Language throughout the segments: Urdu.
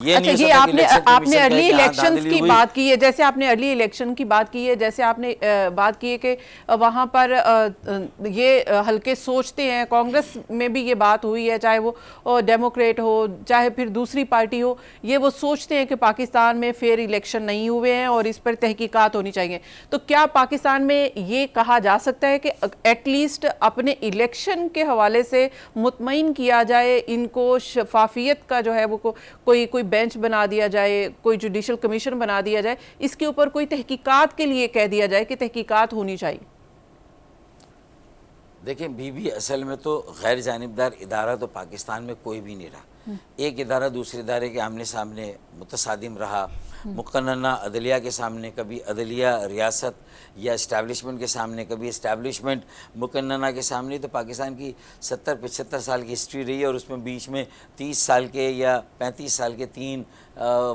اچھا یہ آپ نے ارلی الیکشنز کی بات کی ہے، جیسے آپ نے ارلی الیکشن کی بات کی ہے، جیسے آپ نے بات کی ہے کہ وہاں پر یہ حلقے سوچتے ہیں، کانگریس میں بھی یہ بات ہوئی ہے، چاہے وہ ڈیموکریٹ ہو چاہے پھر دوسری پارٹی ہو، یہ وہ سوچتے ہیں کہ پاکستان میں فیئر الیکشن نہیں ہوئے ہیں اور اس پر تحقیقات ہونی چاہیے۔ تو کیا پاکستان میں یہ کہا جا سکتا ہے کہ ایٹ لیسٹ اپنے الیکشن کے حوالے سے مطمئن کیا جائے، ان کو شفافیت کا جو ہے وہ کوئی بینچ بنا دیا جائے، کوئی جوڈیشل کمیشن بنا دیا جائے، اس کے اوپر کوئی تحقیقات کے لیے کہہ دیا جائے کہ تحقیقات ہونی چاہیے؟ دیکھیں بی اصل میں تو غیر جانبدار ادارہ تو پاکستان میں کوئی بھی نہیں رہا۔ ایک ادارہ دوسرے ادارے کے آمنے سامنے متصادم رہا، مقننہ عدلیہ کے سامنے کبھی عدلیہ ریاست یا اسٹیبلشمنٹ کے سامنے کبھی اسٹیبلشمنٹ مقننہ کے سامنے۔ تو پاکستان کی 70-75 سال کی ہسٹری رہی ہے اور اس میں بیچ میں 30 سال کے یا 35 سال کے 3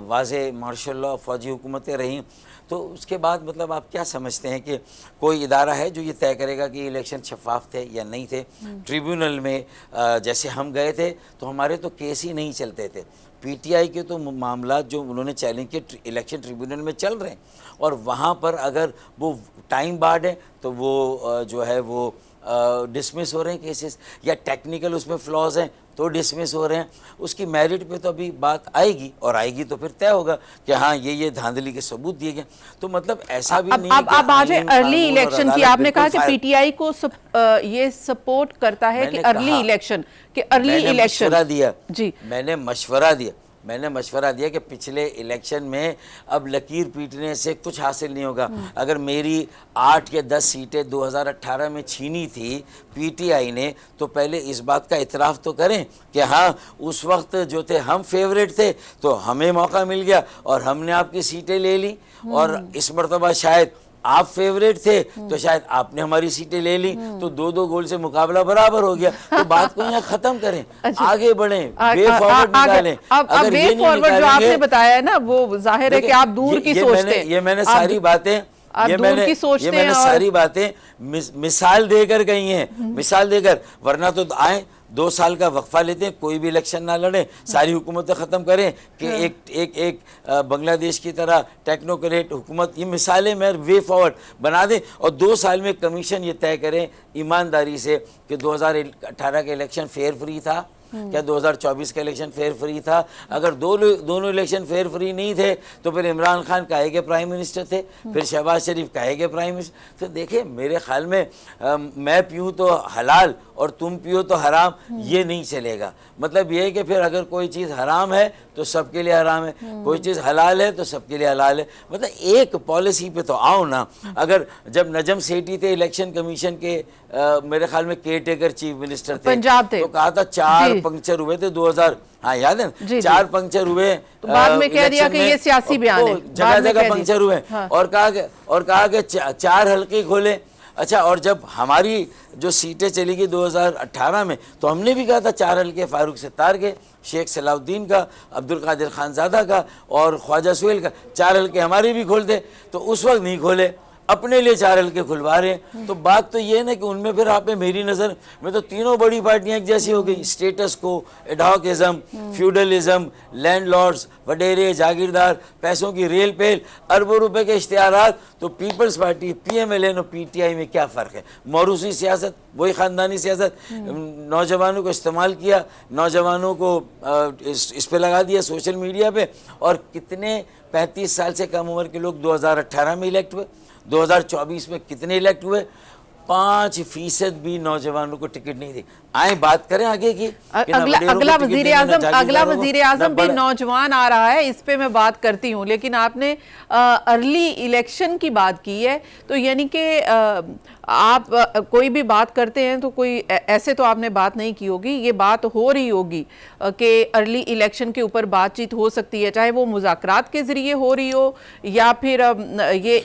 واضح مارشل لا فوجی حکومتیں رہیں۔ تو اس کے بعد مطلب آپ کیا سمجھتے ہیں کہ کوئی ادارہ ہے جو یہ طے کرے گا کہ یہ الیکشن شفاف تھے یا نہیں تھے؟ ٹریبیونل میں جیسے ہم گئے تھے تو ہمارے تو کیس ہی نہیں چلتے تھے، پی ٹی آئی کے تو معاملات جو انہوں نے چیلنج کیے الیکشن ٹریبیونل میں چل رہے ہیں، اور وہاں پر اگر وہ ٹائم بارڈ ہے تو وہ جو ہے وہ ڈسمس ہو رہے ہیں کیسز، یا ٹیکنیکل اس میں فلاز ہیں تو ڈسمس ہو رہے ہیں۔ اس کی میرٹ پہ تو ابھی بات آئے گی، اور آئے گی تو پھر طے ہوگا کہ ہاں یہ دھاندلی کے ثبوت دیے گئے۔ تو مطلب ایسا بھی نہیں ہے کہ اب آج ارلی الیکشن کی آپ نے کہا کہ پی ٹی آئی کو یہ سپورٹ کرتا ہے کہ ارلی الیکشن میں نے مشورہ دیا کہ پچھلے الیکشن میں اب لکیر پیٹنے سے کچھ حاصل نہیں ہوگا۔ اگر میری 8 یا 10 سیٹیں 2018 میں چھینی تھی پی ٹی آئی نے، تو پہلے اس بات کا اعتراف تو کریں کہ ہاں اس وقت جو تھے ہم فیوریٹ تھے تو ہمیں موقع مل گیا اور ہم نے آپ کی سیٹیں لے لی، اور اس مرتبہ شاید آپ فیوریٹ تھے تو شاید آپ نے ہماری سیٹیں لے لی، تو 2 گول سے مقابلہ برابر ہو گیا۔ تو بات کو یہاں ختم کریں، آگے بڑھیں، وے فارورڈ نکالیں۔ اب وے فارورڈ جو آپ نے بتایا ہے نا، وہ ظاہر ہے کہ آپ دور کی سوچتے ہیں۔ یہ میں نے ساری باتیں مثال دے کر گئی ہیں، مثال دے کر، ورنہ تو آئیں 2 سال کا وقفہ لیتے ہیں، کوئی بھی الیکشن نہ لڑیں، ساری حکومتیں ختم کریں کہ ایک بنگلہ دیش کی طرح ٹیکنوکریٹ حکومت۔ یہ مثالیں میں وے فارورڈ بنا دیں، اور 2 سال میں کمیشن یہ طے کریں ایمانداری سے کہ 2018 کا الیکشن فیئر فری تھا کیا 2024 کا الیکشن فیئر فری تھا۔ اگر دونوں الیکشن فیئر فری نہیں تھے تو پھر عمران خان کہے کہ پرائم منسٹر تھے، پھر شہباز شریف کہے کہ پرائم منسٹر۔ تو دیکھیں میرے خیال میں میں پیوں تو حلال اور تم پیو تو حرام، یہ نہیں چلے گا۔ مطلب یہ ہے کہ پھر اگر کوئی چیز حرام ہے تو سب کے لیے حرام ہے، کوئی چیز حلال ہے تو سب کے لیے حلال ہے۔ مطلب ایک پالیسی پہ تو آؤ نا۔ اگر جب نجم سیٹھی تھے الیکشن کمیشن کے میرے خیال میں کیئر ٹیکر چیف منسٹر تھے، پنجاب تھے، تو کہا تھا 4 پنکچر ہوئے تھے 2000، ہاں یاد ہے نا، 4 پنکچر ہوئے، تو بعد میں کہہ دیا کہ یہ سیاسی بیان ہے، جگہ جگہ پنکچر ہوئے، اور کہا کہ 4 حلقے کھولے۔ اچھا، اور جب ہماری جو سیٹیں چلی گئی 2018 میں تو ہم نے بھی کہا تھا 4 حلقے فاروق ستار کے، شیخ صلاح الدین کا، عبدالقادر خانزادہ کا اور خواجہ سہیل کا، 4 حلقے ہمارے بھی کھولتے، تو اس وقت نہیں کھولے، اپنے لیے 4 حلقے کھلوا رہے ہیں۔ تو بات تو یہ ہے کہ ان میں پھر آپ نے میری نظر میں تو تینوں بڑی پارٹیاں ایک جیسی ہو گئی، status quo, adhocism, feudalism, landlords, وڈیرے، جاگیردار، پیسوں کی ریل پیل، اربوں روپے کے اشتہارات۔ تو Peoples Party, P M L N اور پی ٹی آئی میں کیا فرق ہے؟ موروثی سیاست، وہی خاندانی سیاست، نوجوانوں کو استعمال کیا، نوجوانوں کو اس پہ لگا دیا سوشل میڈیا پہ، اور کتنے 35 سال سے کم عمر کے لوگ 2018 میں الیکٹ ہوئے، 2024 میں کتنے الیکٹ ہوئے؟ 5% بھی نوجوانوں کو ٹکٹ نہیں دی۔ آئیں بات کریں آگے کی، اگلا وزیر اعظم بھی نوجوان آ رہا ہے، اس پہ میں بات کرتی ہوں، لیکن آپ نے ارلی الیکشن کی بات کی ہے، تو یعنی کہ آپ کوئی بھی بات کرتے ہیں تو کوئی ایسے تو آپ نے بات نہیں کی ہوگی، یہ بات ہو رہی ہوگی کہ ارلی الیکشن کے اوپر بات چیت ہو سکتی ہے، چاہے وہ مذاکرات کے ذریعے ہو رہی ہو یا پھر یہ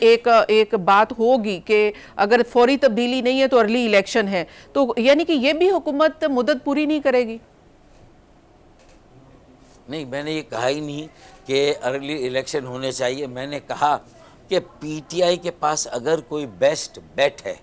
ایک بات ہوگی کہ اگر فوری تبدیلی نہیں ہے تو ارلی الیکشن ہے، تو یعنی کہ یہ بھی حکومت مدت پوری نہیں کرے گی؟ نہیں، میں نے یہ کہا ہی نہیں کہ ارلی الیکشن ہونے چاہیے۔ میں نے کہا کہ پی ٹی آئی کے پاس اگر کوئی بیسٹ بیٹ ہے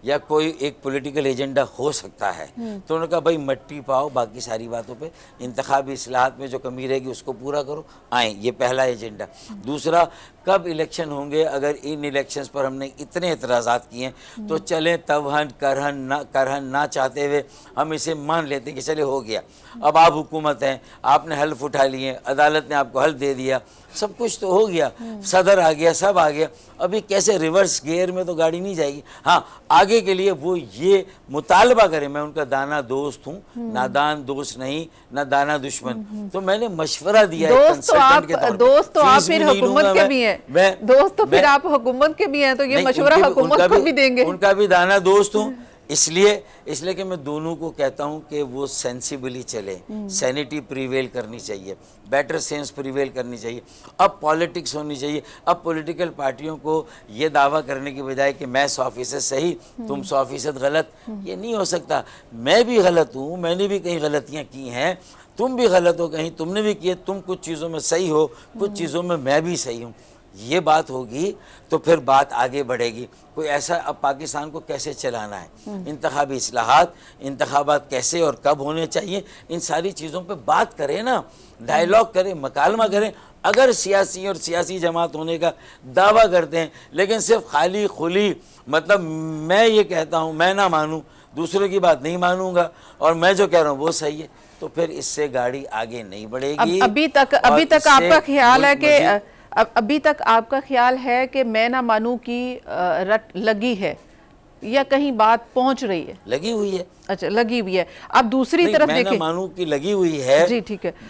یا کوئی ایک پولیٹیکل ایجنڈا ہو سکتا ہے، تو انہوں نے کہا بھائی مٹی پاؤ، باقی ساری باتوں پہ انتخابی اصلاحات میں جو کمی رہے گی اس کو پورا کرو، آئیں، یہ پہلا ایجنڈا۔ دوسرا، کب الیکشن ہوں گے؟ اگر ان الیکشنز پر ہم نے اتنے اعتراضات کیے ہیں تو چلیں توہن کرہن نہ چاہتے ہوئے ہم اسے مان لیتے ہیں کہ چلے ہو گیا، اب آپ حکومت ہیں، آپ نے حلف اٹھا لیے، عدالت نے آپ کو حلف دے دیا، سب کچھ تو ہو گیا، صدر آ گیا، سب آ گیا، ابھی کیسے ریورس گیئر میں تو گاڑی نہیں جائے گی۔ ہاں، آگے کے لیے وہ یہ مطالبہ کریں، میں ان کا دانا دوست ہوں، نادان دوست نہیں، نہ دانا دشمن، تو میں نے مشورہ دیا ہے کنسلٹنٹ کے طور پہ، دوست تو آپ فیس بھی پھر نہیں لوں حکومت گا کے بھی ہیں، دوست تو پھر آپ حکومت کے بھی ہیں، تو یہ نہیں، مشورہ حکومت کو بھی دیں گے۔ ان کا بھی دانا دوست ہوں، اس لیے کہ میں دونوں کو کہتا ہوں کہ وہ سینسیبلی چلے، سینیٹی پریویل کرنی چاہیے، بیٹر سینس پریویل کرنی چاہیے۔ اب پالیٹکس ہونی چاہیے، اب پولیٹیکل پارٹیوں کو یہ دعویٰ کرنے کی بجائے کہ میں 100% صحیح، تم 100% غلط، یہ نہیں ہو سکتا۔ میں بھی غلط ہوں، میں نے بھی کئی غلطیاں کی ہیں، تم بھی غلط ہو، کہیں تم نے بھی کیے، تم کچھ چیزوں میں صحیح ہو، کچھ چیزوں میں بھی صحیح ہوں، یہ بات ہوگی تو پھر بات آگے بڑھے گی۔ کوئی ایسا، اب پاکستان کو کیسے چلانا ہے، انتخابی اصلاحات، انتخابات کیسے اور کب ہونے چاہیے، ان ساری چیزوں پہ بات کریں نا، ڈائیلاگ کریں، مکالمہ کریں۔ اگر سیاسی اور سیاسی جماعت ہونے کا دعویٰ کرتے ہیں لیکن صرف خالی خلی، مطلب میں یہ کہتا ہوں میں نہ مانوں، دوسروں کی بات نہیں مانوں گا، اور میں جو کہہ رہا ہوں وہ صحیح ہے، تو پھر اس سے گاڑی آگے نہیں بڑھے گی۔ ابھی تک آپ کا خیال ہے کہ ابھی تک آپ کا خیال ہے کہ میں نہ مانوں کی رٹ لگی ہے یا کہیں بات پہنچ رہی ہے؟ لگی ہوئی ہے۔ اچھا، لگی ہوئی ہے۔ اب دوسری طرف میں دیکھیں، نہ مانوں کی لگی ہوئی ہے، جی ٹھیک ہے،